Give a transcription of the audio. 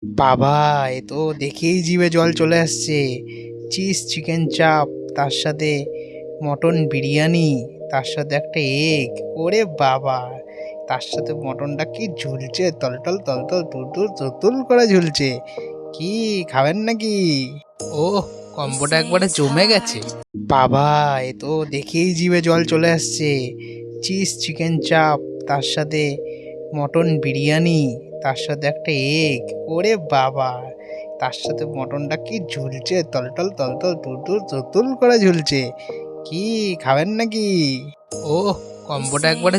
বাবা, এ তো দেখেই জিভে জল চলে আসছে। চিজ চিকেন চাপ, তার সাথে মটন বিরিয়ানি, তার সাথে একটা এগ। ওরে বাবা, তার সাথে মটনটা কি ঝুলছে, তলতল তলতল তুলতুল তুলতুল করে ঝুলছে। কি খাবেন নাকি? ও, কম্বোটা একবারে জমে গেছে। বাবা, এ তো দেখেই জিভে জল চলে আসছে। চিজ চিকেন চাপ, তার সাথে মটন বিরিয়ানি, তার সাথে একটা এগ। ওরে বাবা, তার সাথে মটনটা কি ঝুলছে, তলতল তলতল তুলতুল তুলতুল করে ঝুলছে। কি খাবেন নাকি? ও, কম্বোটা একবারে